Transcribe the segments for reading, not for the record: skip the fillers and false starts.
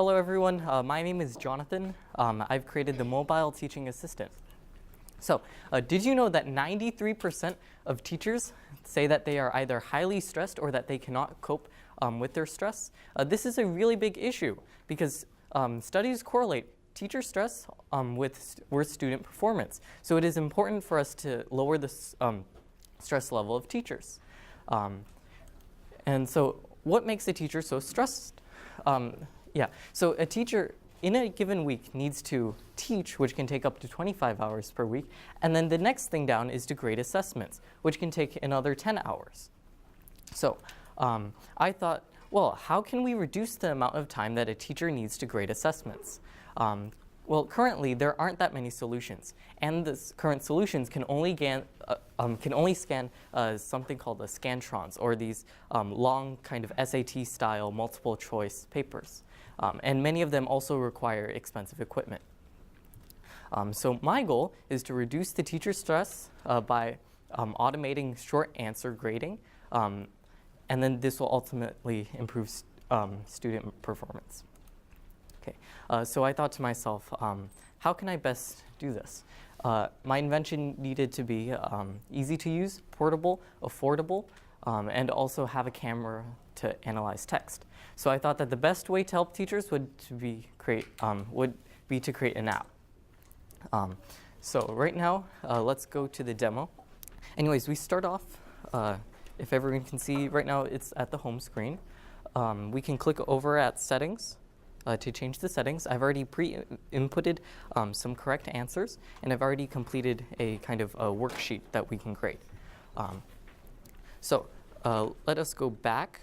Hello everyone, my name is Jonathan. I've created the mobile teaching assistant. So, did you know that 93% of teachers say that they are either highly stressed or that they cannot cope with their stress? This is a really big issue because studies correlate teacher stress with worse student performance. So it is important for us to lower the stress level of teachers. And so what makes a teacher so stressed? So a teacher in a given week needs to teach, which can take up to 25 hours per week, and then the next thing down is to grade assessments, which can take another 10 hours. So I thought, well, how can we reduce the amount of time that a teacher needs to grade assessments? Well, currently there aren't that many solutions, and the current solutions can only scan something called the scantrons, or these long kind of SAT-style multiple choice papers. And many of them also require expensive equipment. So my goal is to reduce the teacher stress by automating short answer grading, and then this will ultimately improve student performance. Okay, so I thought to myself, how can I best do this? My invention needed to be easy to use, portable, affordable, and also have a camera to analyze text. So I thought that the best way to help teachers would be to create an app. So right now, let's go to the demo. Anyways, we start off, if everyone can see, right now it's at the home screen. We can click over at settings to change the settings. I've already pre-inputted some correct answers, and I've already completed a kind of a worksheet that we can grade. So let us go back,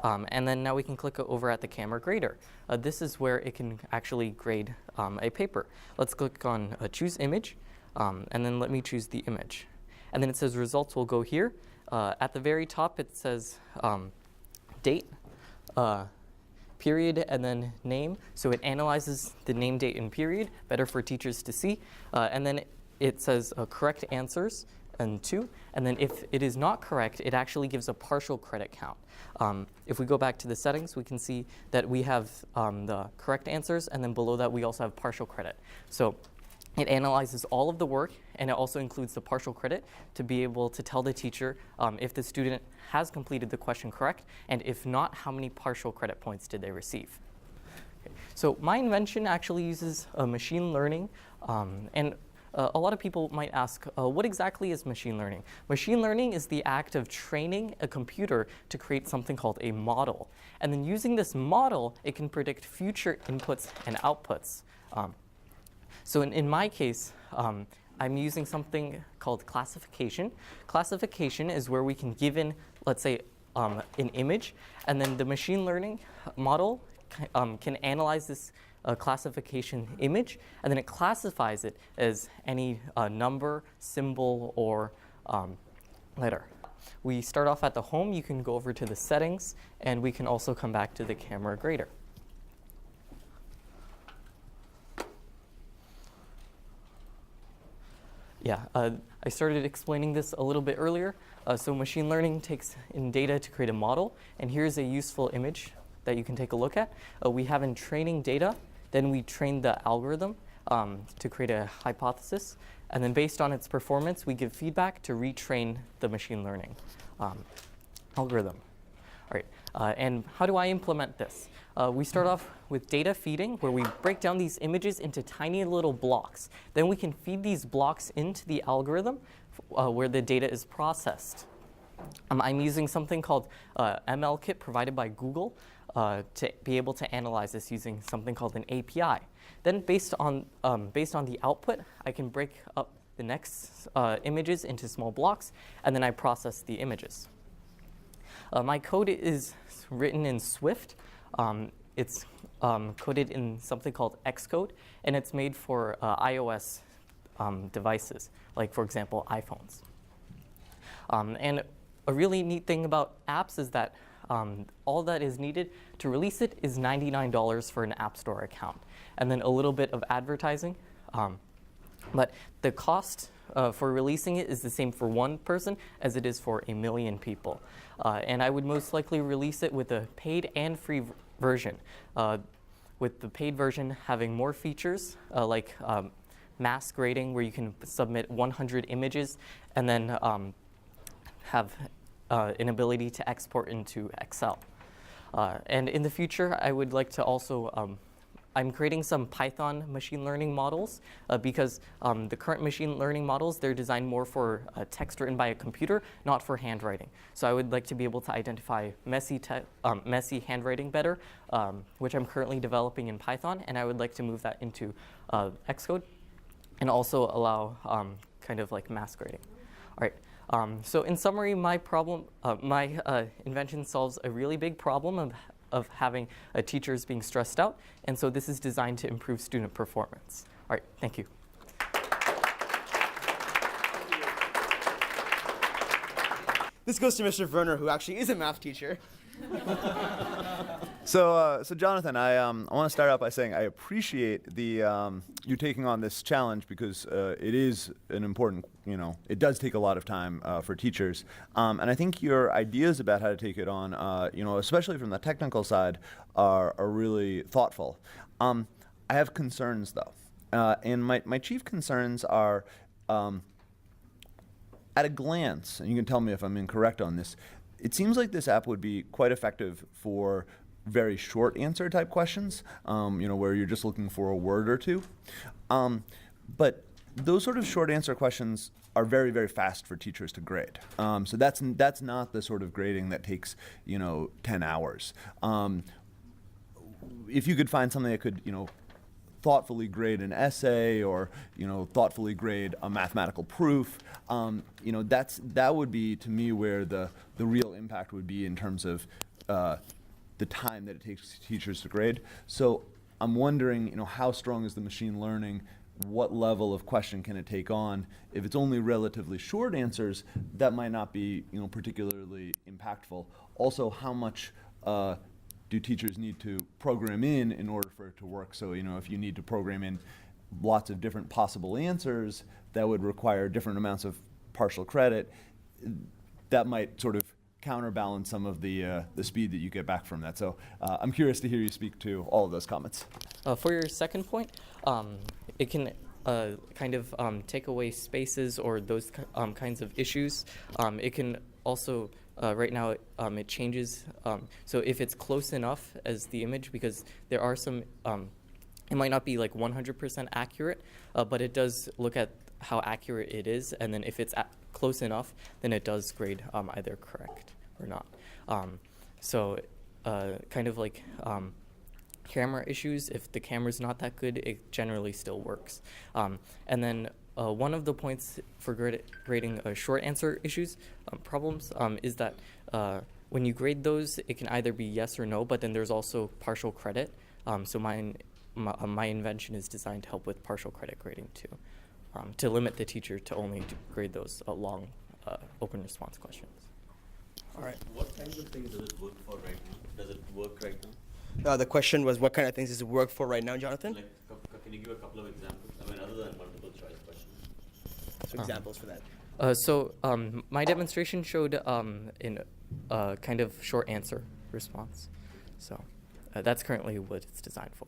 and then now we can click over at the camera grader. This is where it can actually grade a paper. Let's click on choose image, and then let me choose the image. And then it says results will go here. At the very top it says date, period, and then name. So it analyzes the name, date, and period, better for teachers to see. And then it says correct answers and 2. And then if it is not correct, it actually gives a partial credit count. If we go back to the settings, we can see that we have the correct answers, and then below that we also have partial credit. So it analyzes all of the work, and it also includes the partial credit to be able to tell the teacher if the student has completed the question correct, and if not, how many partial credit points did they receive. Okay. So my invention actually uses machine learning, and a lot of people might ask, what exactly is machine learning? Machine learning is the act of training a computer to create something called a model. And then using this model, it can predict future inputs and outputs. So in my case, I'm using something called classification. Classification is where we can give in, let's say, an image, and then the machine learning model can analyze this classification image, and then it classifies it as any number, symbol, or letter. We start off at the home. You can go over to the settings, and we can also come back to the camera grader. I started explaining this a little bit earlier. So machine learning takes in data to create a model, and here's a useful image that you can take a look at. We have in training data, then we train the algorithm to create a hypothesis, and then based on its performance, we give feedback to retrain the machine learning algorithm. All right, and how do I implement this? We start off with data feeding, where we break down these images into tiny little blocks. Then we can feed these blocks into the algorithm where the data is processed. I'm using something called ML Kit provided by Google to be able to analyze this using something called an API. Then based on the output, I can break up the next images into small blocks, and then I process the images. My code is written in Swift. It's coded in something called Xcode, and it's made for iOS devices, like, for example, iPhones. And a really neat thing about apps is that all that is needed to release it is $99 for an App Store account, and then a little bit of advertising. But the cost for releasing it is the same for one person as it is for 1 million people. And I would most likely release it with a paid and free version. with the paid version having more features like mass grading, where you can submit 100 images and then have an ability to export into Excel. And in the future, I would like to also I'm creating some Python machine learning models because the current machine learning models, they're designed more for text written by a computer, not for handwriting. So I would like to be able to identify messy handwriting better, which I'm currently developing in Python, and I would like to move that into Xcode and also allow kind of like mass grading. All right. So in summary, my invention solves a really big problem of having teachers being stressed out, and so this is designed to improve student performance. All right, thank you. This goes to Mr. Werner, who actually is a math teacher. So Jonathan, I want to start out by saying I appreciate you taking on this challenge because it is an important, it does take a lot of time for teachers. And I think your ideas about how to take it on, especially from the technical side, are really thoughtful. I have concerns though. And my chief concerns are, at a glance, and you can tell me if I'm incorrect on this, it seems like this app would be quite effective for very short answer type questions, where you're just looking for a word or two. But those sort of short answer questions are very, very fast for teachers to grade. So that's not the sort of grading that takes 10 hours. If you could find something that could thoughtfully grade an essay or thoughtfully grade a mathematical proof, that would be to me where the real impact would be in terms of the time that it takes teachers to grade. So I'm wondering, how strong is the machine learning? What level of question can it take on? If it's only relatively short answers, that might not be particularly impactful. Also, how much do teachers need to program in order for it to work? So if you need to program in lots of different possible answers, that would require different amounts of partial credit. That might sort of counterbalance some of the speed that you get back from that. So I'm curious to hear you speak to all of those comments. For your second point, it can kind of take away spaces or those kinds of issues. It can also, right now, it changes. So if it's close enough as the image, because there are some, it might not be like 100% accurate, but it does look at how accurate it is, and then if it's close enough, then it does grade either correct or not. So kind of like camera issues, if the camera's not that good, it generally still works. And then one of the points for grading short answer issues, problems, is that when you grade those, it can either be yes or no, but then there's also partial credit. So my invention is designed to help with partial credit grading too, to limit the teacher to only grade those long open response questions. All right. What kinds of things does it work for right now? Does it work right now? The question was, what kind of things does it work for right now, Jonathin? Like, can you give a couple of examples? I mean, other than multiple choice questions. So examples for that. So my demonstration showed in kind of short answer response. So that's currently what it's designed for.